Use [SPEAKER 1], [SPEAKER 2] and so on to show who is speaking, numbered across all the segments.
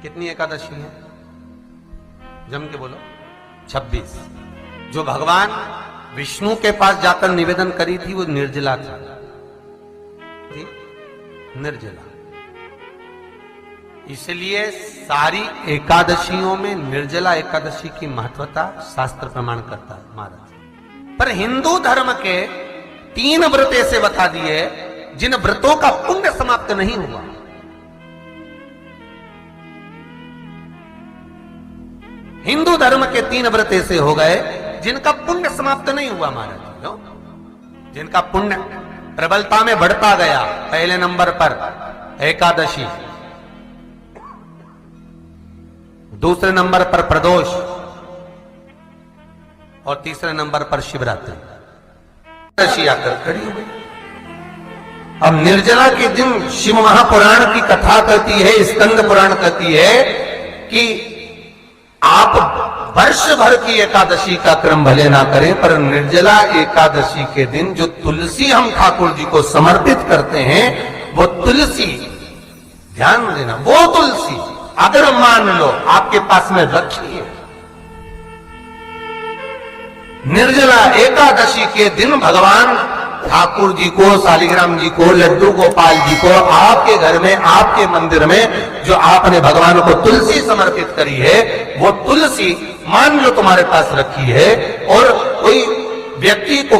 [SPEAKER 1] कितनी एकादशी है? जम के बोलो। 26। जो भगवान विष्णु के पास जाकर निवेदन करी थी वो निर्जला थी, निर्जला। इसलिए सारी एकादशियों में निर्जला एकादशी की महत्वता शास्त्र प्रमाण करता है महाराज। पर हिंदू धर्म के 3 व्रत ऐसे बता दिए जिन व्रतों का पुण्य समाप्त नहीं हुआ। हिंदू धर्म के 3 व्रत ऐसे हो गए जिनका पुण्य समाप्त नहीं हुआ महाराज। क्यों? जिनका पुण्य प्रबलता में बढ़ता गया। पहले नंबर पर एकादशी, दूसरे नंबर पर प्रदोष और तीसरे नंबर पर शिवरात्रि। एकादशी आकर खड़ी हो गई। अब निर्जला के दिन शिव महापुराण की कथा कहती है, स्कंद पुराण कहती है कि आप वर्ष भर की एकादशी का क्रम भले ना करें, पर निर्जला एकादशी के दिन जो तुलसी हम ठाकुर जी को समर्पित करते हैं, वो तुलसी, ध्यान देना, वो तुलसी अगर मान लो आपके पास में रखी है, निर्जला एकादशी के दिन भगवान ठाकुर जी को, शालिग्राम जी को, लड्डू गोपाल जी को आपके घर में, आपके मंदिर में जो आपने भगवान को तुलसी समर्पित करी है, वो तुलसी मान लो तुम्हारे पास रखी है और कोई व्यक्ति को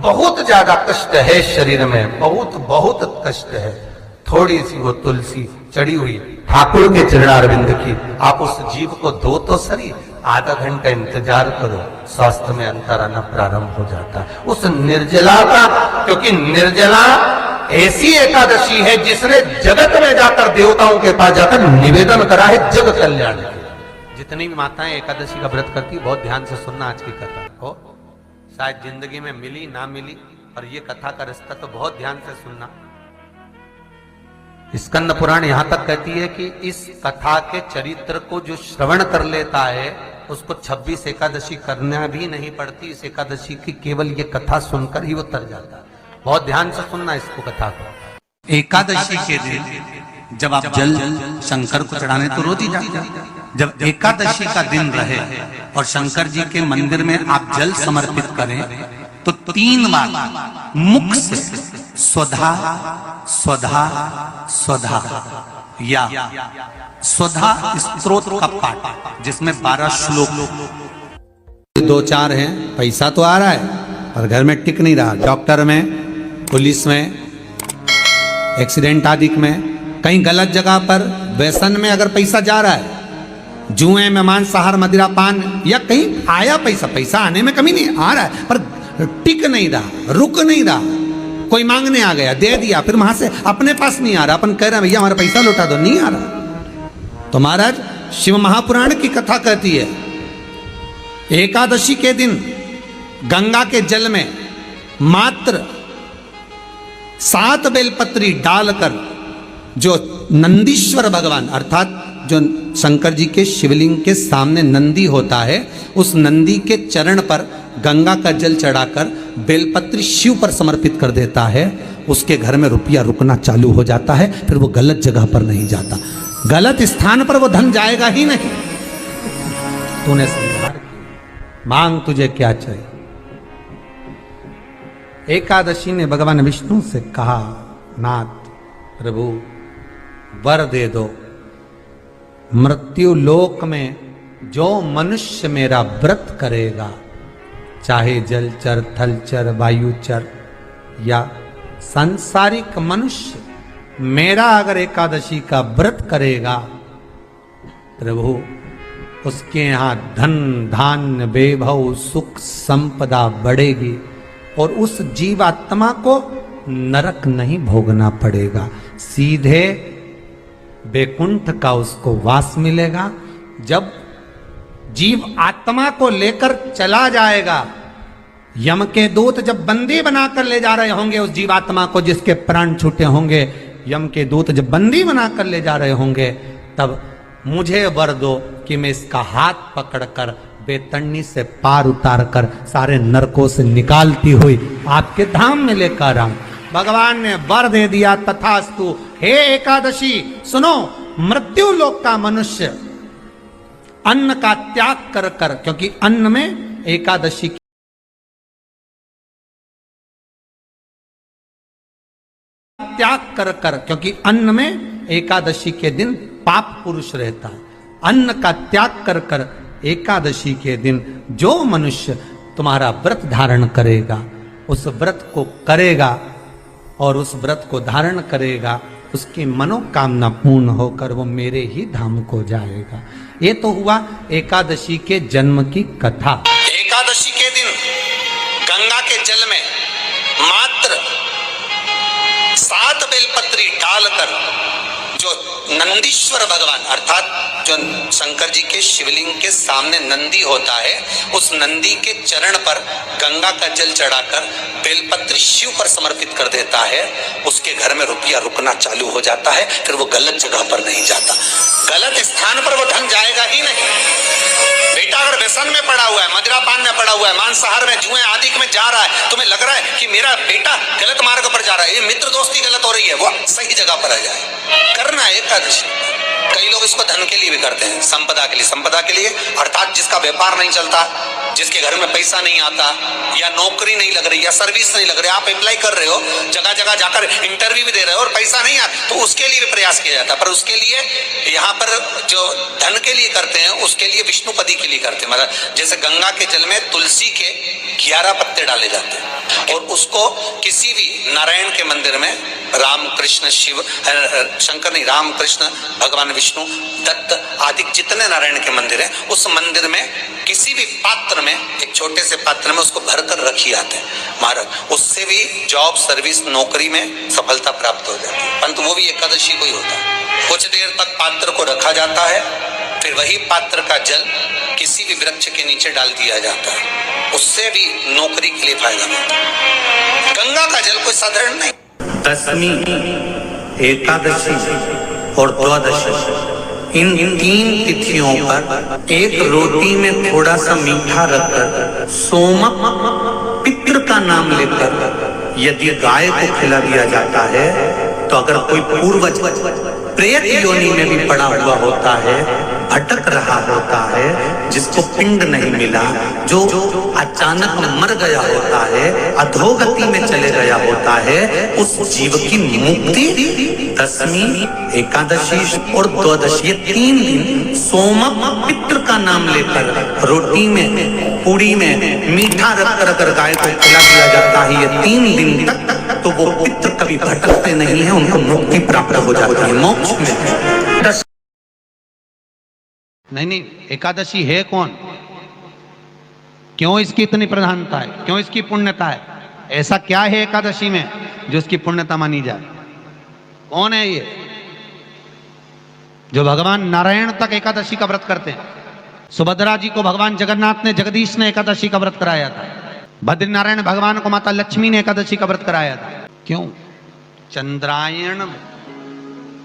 [SPEAKER 1] बहुत ज्यादा कष्ट है शरीर में, बहुत कष्ट है, थोड़ी सी वो तुलसी चढ़ी हुई ठाकुर के चरणारविंद की, आप उस जीव को दो तो सही, आधा घंटा इंतजार करो, स्वास्थ्य में अंतर आना प्रारंभ हो जाता है उस निर्जला का। क्योंकि निर्जला ऐसी एकादशी है जिसने जगत में जाकर, देवताओं के पास जाकर निवेदन करा है जग कल्याण के। जितनी भी माताएं एकादशी का व्रत करती, बहुत ध्यान से सुनना आज की कथा को, शायद जिंदगी में मिली ना मिली, और ये कथा का रिश्ता तो बहुत ध्यान से सुनना। स्कंद पुराण यहां तक कहती है कि इस कथा के चरित्र को जो श्रवण कर लेता है उसको 26 एकादशी करना भी नहीं पड़ती। इस एकादशी की केवल ये कथा सुनकर ही वो तर जाता है। बहुत ध्यान से सुनना इसको, कथा को।
[SPEAKER 2] एकादशी के दिन जब आप जल शंकर को चढ़ाने तो रोज ही जाते हैं। जब एकादशी का दिन रहे और शंकर जी के मंदिर में आप जल समर्पित करें तो 3 बार मुख से स्वधा स्वधा स्वधा या स्वधा स्तोत्र का पाठ, जिसमें 12 श्लोक,
[SPEAKER 1] 2-4 हैं। पैसा तो आ रहा है और घर में टिक नहीं रहा। डॉक्टर में, पुलिस में, एक्सीडेंट आदि में, कहीं गलत जगह पर, व्यसन में अगर पैसा जा रहा है, जुए में, मांसाहार, मदिरा पान, या कहीं आया पैसा आने में कमी नहीं, आ रहा है पर टिक नहीं रहा, रुक नहीं रहा। कोई मांगने आ गया, दे दिया, फिर वहां से अपने पास नहीं आ रहा, अपन कह रहे हैं भैया हमारा पैसा लौटा दो, नहीं आ रहा। तो महाराज शिव महापुराण की कथा कहती है एकादशी के दिन गंगा के जल में मात्र 7 बेलपत्री डालकर जो नंदीश्वर भगवान, अर्थात जो शंकर जी के शिवलिंग के सामने नंदी होता है, उस नंदी के चरण पर गंगा का जल चढ़ाकर बेलपत्री शिव पर समर्पित कर देता है, उसके घर में रुपया रुकना चालू हो जाता है। फिर वो गलत जगह पर नहीं जाता, गलत स्थान पर वो धन जाएगा ही नहीं। तूने स्वीकार किया, मांग तुझे क्या चाहिए। एकादशी ने भगवान विष्णु से कहा, नाथ प्रभु वर दे दो, मृत्यु लोक में जो मनुष्य मेरा व्रत करेगा, चाहे जलचर, थलचर, वायुचर या सांसारिक मनुष्य, मेरा अगर एकादशी का व्रत करेगा, प्रभु उसके यहां धन धान्य वैभव सुख संपदा बढ़ेगी और उस जीवात्मा को नरक नहीं भोगना पड़ेगा, सीधे वैकुंठ का उसको वास मिलेगा। जब जीव आत्मा को लेकर चला जाएगा, यम के दूत जब बंदी बनाकर ले जा रहे होंगे उस जीवात्मा को, जिसके प्राण छूटे होंगे, यम के दूत जब बंदी बनाकर ले जा रहे होंगे, तब मुझे वर दो कि मैं इसका हाथ पकड़कर बेतरनी से पार उतार कर सारे नरकों से निकालती हुई आपके धाम में लेकर आऊं। भगवान ने वर दे दिया, तथास्तु। हे एकादशी सुनो, मृत्यु लोक का मनुष्य अन्न का त्याग कर कर, क्योंकि अन्न में एकादशी त्याग कर कर, क्योंकि अन्न में एकादशी के दिन पाप पुरुष रहता है। अन्न का त्याग कर कर एकादशी के दिन जो मनुष्य तुम्हारा व्रत धारण करेगा, उस व्रत को करेगा और उस व्रत को धारण करेगा, उसकी मनोकामना पूर्ण होकर वो मेरे ही धाम को जाएगा। ये तो हुआ एकादशी के जन्म की कथा।
[SPEAKER 2] एकादशी के दिन गंगा के जल में मात्र 7 बेलपत्री डालकर जो नंदीश्वर भगवान अर्थात जो शंकर जी के शिवलिंग के सामने नंदी होता है, उस नंदी के चरण पर गंगा का जल चढ़ाकर बेलपत्री शिव पर समर्पित कर देता है, उसके घर में रुपया रुकना चालू हो जाता है। फिर वो गलत जगह पर नहीं जाता, गलत स्थान पर वो धन जाएगा ही नहीं। बेटा अगर व्यसन में पड़ा हुआ है, मदिरा पान में पड़ा हुआ है, मांसाहार में, जुए आदि में जा रहा है, तुम्हें लग रहा है कि मेरा बेटा गलत मार्ग पर जा रहा है, ये मित्र दोस्ती गलत हो रही है, वो सही जगह पर आ जाए। करना है एकादशी। कई लोग इसको धन के लिए भी करते हैं, संपदा के लिए। संपदा के लिए अर्थात जिसका व्यापार नहीं चलता, जिसके घर में पैसा नहीं आता, या नौकरी नहीं लग रही, या सर्विस नहीं लग रही, आप अप्लाई कर रहे हो, जगह जगह जाकर इंटरव्यू भी दे रहे हो और पैसा नहीं आता, तो उसके लिए भी प्रयास किया जाता है। पर उसके लिए यहाँ पर जो धन के लिए करते हैं, उसके लिए विष्णुपति के लिए करते हैं। मतलब जैसे गंगा के जल में तुलसी के 11 पत्ते डाले जाते हैं और उसको किसी भी नारायण के मंदिर में, राम कृष्ण शिव शंकर नहीं, राम कृष्ण भगवान विष्णु दत्त आदि जितने नारायण के मंदिर हैं, उस मंदिर में किसी भी पात्र में, एक छोटे से पात्र में उसको भरकर रखी जाते हैं महाराज। उससे भी जॉब सर्विस नौकरी में सफलता प्राप्त हो जाती है। परंतु वो भी एकादशी को ही होता है। कुछ देर तक पात्र को रखा जाता है, फिर वही पात्र का जल किसी भी वृक्ष के नीचे डाल दिया जाता है, उससे भी नौकरी के लिए फायदा मिलता है। गंगा का जल कोई साधारण नहीं।
[SPEAKER 3] दशमी, एकादशी और द्वादशी, इन 3 तिथियों पर एक रोटी में थोड़ा सा मीठा रखकर सोमक पितृ का नाम लेकर यदि गाय को खिला दिया जाता है, तो अगर कोई पूर्वज प्रेत योनि में भी पड़ा हुआ होता है, भटक रहा होता है, जिसको पिंड नहीं मिला, जो अचानक मर गया होता है, अधोगति में चले गया होता है, उस जीव की मुक्ति दशमी, एकादशी और द्वादशी, 3 दिन सोमक पितृ का नाम लेकर रोटी में, पूड़ी में मीठा रखकर अगर गाय को खिला दिया जाता है ये 3 दिन तक, तो वो पितृ कभी भटकते नहीं है, उनको मुक्ति प्राप्त हो जाती है, मोक्ष में।
[SPEAKER 1] नहीं, एकादशी है कौन, क्यों इसकी इतनी प्रधानता है, क्यों इसकी पुण्यता है, ऐसा क्या है एकादशी में जो इसकी पुण्यता मानी जाए? कौन है ये जो भगवान नारायण तक एकादशी का व्रत करते हैं? सुभद्रा जी को भगवान जगन्नाथ ने, जगदीश ने एकादशी का व्रत कराया था। बद्रीनारायण भगवान को माता लक्ष्मी ने एकादशी का व्रत कराया था। क्यों? चंद्रायण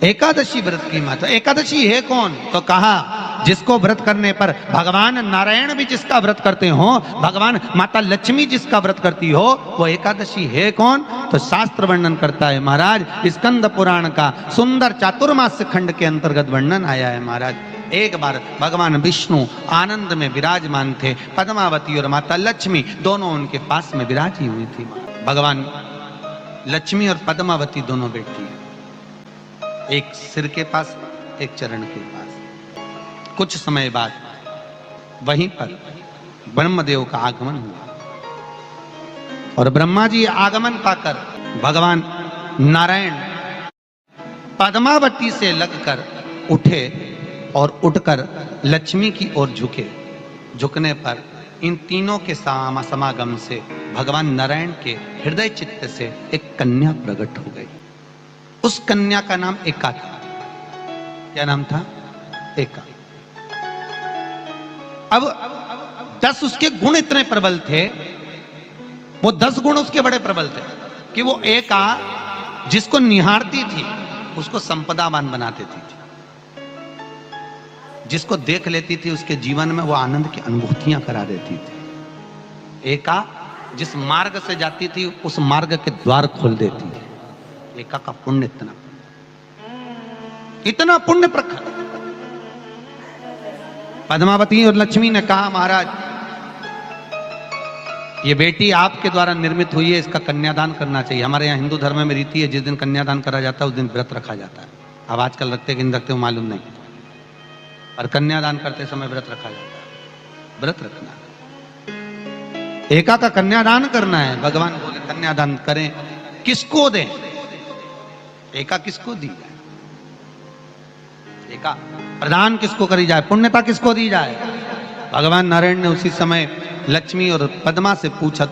[SPEAKER 1] एकादशी व्रत की माता। एकादशी है कौन? तो कहा जिसको व्रत करने पर भगवान नारायण भी जिसका व्रत करते हो, भगवान माता लक्ष्मी जिसका व्रत करती हो, वो एकादशी है कौन? तो शास्त्र वर्णन करता है महाराज, स्कंद पुराण का सुंदर चातुर्मास्य खंड के अंतर्गत वर्णन आया है महाराज। एक बार भगवान विष्णु आनंद में विराजमान थे, पद्मावती और माता लक्ष्मी दोनों उनके पास में विराजी हुई थी। भगवान लक्ष्मी और पद्मावती दोनों बैठी, एक सिर के पास, एक चरण के पास। कुछ समय बाद वहीं पर ब्रह्मदेव का आगमन हुआ और ब्रह्मा जी आगमन पाकर भगवान नारायण पद्मावती से लगकर उठे और उठकर लक्ष्मी की ओर झुके। झुकने पर इन तीनों के समागम से भगवान नारायण के हृदय चित्त से एक कन्या प्रकट हो गई। उस कन्या का नाम एका था। क्या नाम था? एका। अब 10 उसके गुण इतने प्रबल थे, वो 10 गुण उसके बड़े प्रबल थे कि वो एका जिसको निहारती थी उसको संपदावान बना देती थी, जिसको देख लेती थी उसके जीवन में वो आनंद की अनुभूतियां करा देती थी। एका जिस मार्ग से जाती थी उस मार्ग के द्वार खोल देती थी। एका का पुण्य इतना।
[SPEAKER 2] इतना पुण्य प्रखर। पद्मावती और लक्ष्मी ने कहा, महाराज ये बेटी आपके द्वारा निर्मित हुई है, इसका कन्यादान करना चाहिए। हमारे यहाँ हिंदू धर्म में रीति है, जिस दिन कन्यादान करा जाता है उस दिन व्रत रखा जाता है। अब आजकल रखते कि नहीं रखते हो मालूम नहीं, और कन्यादान करते समय व्रत रखा जाता है। व्रत रखना, एका का कन्यादान करना है। भगवान बोले कन्यादान करें, किसको दें? एका किसको दी जाए? एका प्रदान किसको करी जाए? पुण्यता किसको दी जाए? भगवान नारायण ने उसी समय लक्ष्मी और पद्मा से पूछा।